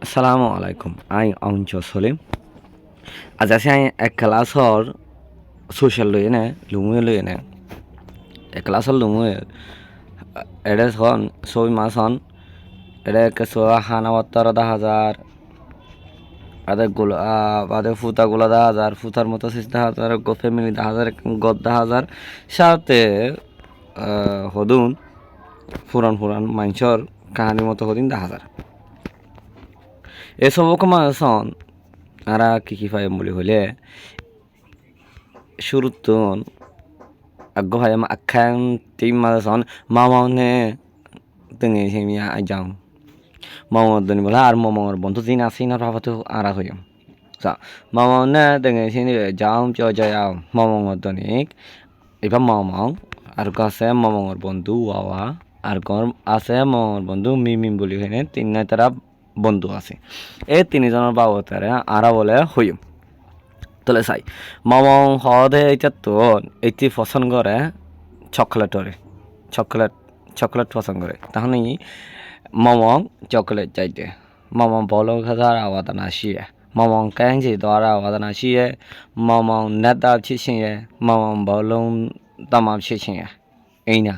আসসালামু আলাইকুম আই অঞ্চল সলিম আজ আছে আই এক ক্লাসর সোশ্যাল লই নে লুমুয়ে লই নে এক ক্লাসর লুমুয়ে এডে হন সই মাস হন এডে কেসো হানা বাত্তার 10,000 আদে গুলো আদে ফুতা গুলো 10,000 ফুতার মতো সিস 10,000 গো ফ্যামিলি 10,000 গদ 10,000 সাথে হদুন ফুরান ফুরান মাইনসর কাহানি মতো হদিন 10,000 এসব কমাসন আরা কি পাই বলি হলে শুরুতন আগো ভাই মা আখান টিম মাসন মামানে তেঙে সেমিয়া আইজাম মামা দনি বলা আর মামার বন্ধু দিন আসি না ভাবাতো আরা হইম সা মামানে তেঙে সেনি যাম চ যাও মামার দনিক এবার মামাং আর কাছে মামার বন্ধু ওয়াওয়া আর গর আছে মামার বন্ধু মিমিম বলি হইনে তিন নাই তারা বন্ধু আছে এই তিনজনের বাবতারে আরা বলে হইম তলে চাই মামং হদে এটা তো এটি পছন্দ করে চকলেট পছন্দ করে তাহলে মামং চকলেট চাইতে মামং বলো খাজার আওয়াজ না শিয়ে মামং কাঞ্জি দ্বারা আওয়াজ না শিয়ে মামং নেতা ছিছিয়ে মামং বলো তামাম ছিছিয়ে এই না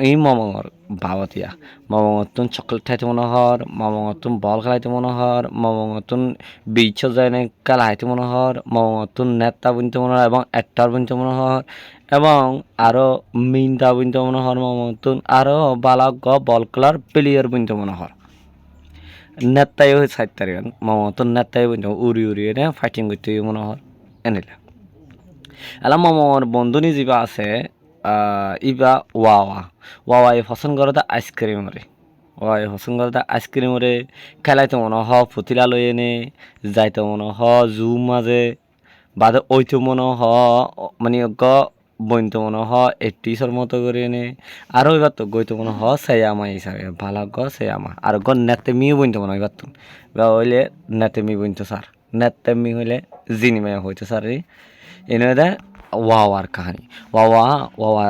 এই মামর বাবতিয়া মামতন চকলেট খাইতে মনে হর মামতন বল খেলাইতে মনে হর মামতন বিচ যায় খেলাইতে মনে হর মামতন নেতা বুনতে মনে হর এবং অ্যাক্টর বুনতে মনে হর এবং আরও মিনটা বুনতে মনে হর মামতন আরও বালা বল খেলার প্লেয়ার বুনতে মনে হর নেতাই হয়ে সাইড মামতন নেতাই বুনতে উড়ি উড়ি এনে ফাইটিং করতে মনে হর এনেলে এলা মামর বন্ধুনি যা আছে ইবা ওয়াওয়াই পছন্দ করে আইসক্রিমরে ওয়াই পছন্দ করে আইসক্রিমরে খেলাইতে মনে হ ফুতিলা লই এনে যাইতে মনে হ জু মাঝে বাদে ওইতে মনে হ মানে বইতে মনে হ এটিসর মতো করে এনে আরও এবার তো গইতে মনে হ সেয়ামা হিসাবে ভালো সেয়ামা আর নেতে মিও বইতে মনে হয় এবার তো হইলে নেতে মি বইতে স্যার নেতে মি হইলে জিনিমায়া হইতে স্যার এনে দেয় ওয়াওয়ার কাহিনী ওয়াওয়া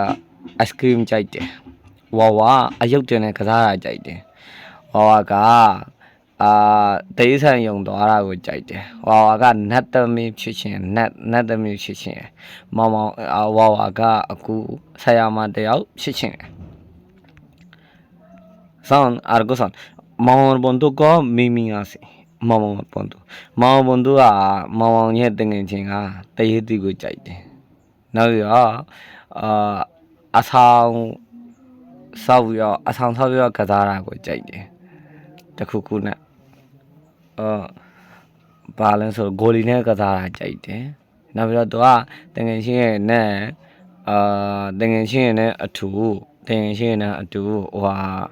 আইসক্রিম চাইতে ওয়াওয়া আয়ুক্তনে কাজা চাইতে ওয়াওয়াগা তেইশান ইয়ং দোয়ারাগো চাইতে ওয়াওয়াগা নেতমি ছিছিন নেতমি ছিছিন মামা ওয়াওয়াগা আকু সায়ামা দেয়াও ছিছিন সাউন আর গোসান মামার বন্ধু গ মিমি আছে মামা বন্ধু মামা নিয়ে দেঙে ছিঙা তাই দিগো চাইতে 나야 아상 사우야 가다라고 있자이제 자쿠쿠나 balance 골이네 가다라 짜이제 나비라도아 땡겐시에네 땡겐시에네 아투 땡겐시에네 아투 와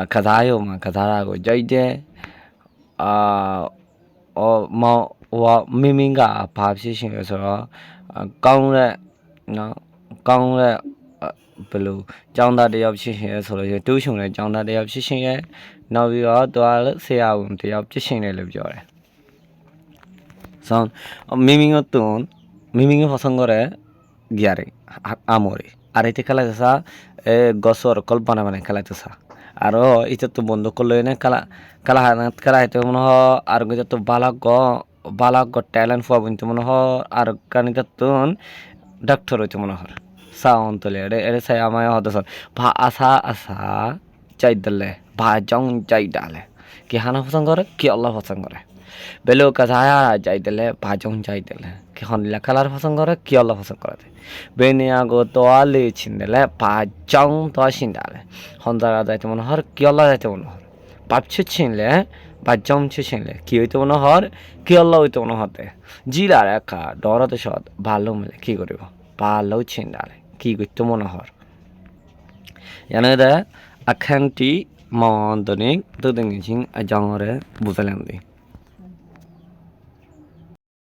가다요만 가다라고 짜이제 와 미민가 밥시신에서 ကောင်းတဲ့နော်ကောင်းတဲ့ဘယ်လိုကျောင်းသားတယောက်ဖြစ်ရှင်ရဲဆိုလို့ရှိရင်တူးချုံတဲ့ကျောင်းသားတယောက်ဖြစ်ရှင်ရဲနောက်ပြီးတော့သွားဆရာဝန်တယောက်ဖြစ်ရှင်တယ်လို့ပြောတယ်။ဆောင်းমিমিং পছন্দ করে গিয়ারে আমরে আর এতে খেলাইতেছা গছর কল্পনা মানে খেলাইতেছা আরও এটা তো বন্ধ করলো এনে খেলা হাইতে মনে হয় আর তো বালাগ ট্যালেন্ট পাবো কিন্তু মনে হয় আর কানিতাতুন ডাক্তার হইতে মনে হয় সাউন তলে এড়ে সাই আমায় হদস ভা আসা চাই দলে ভা জং চাই ডালে কি হানা পছন্দ করে কি আল্লাহ পছন্দ করে বেলো কাজা চাই দিলে ভা জং চাই দিলে কি হনলা কালার পছন্দ করে কি আল্লাহ পছন্দ করে বেনিয়া গো তোয়ালে ছিন দিলে ভা জং তো ছিন ডালে হন্দারা যাইতে মনে হয় কি আল্লাহ যাইতে মনে হয় পাপছে ছিনলে বা জমছে ছিনলে কি হইতে মনে হর কি আল্লাহ হইতে মনে হতে জিলার একা ডরাতে সৎ ভালো মিলে কি করিব ভালো ছিন্ডালে কি করতে মনে হর জানে দে আখানটি মন্দনিক দুদিন জঙরে বুঝালেন দি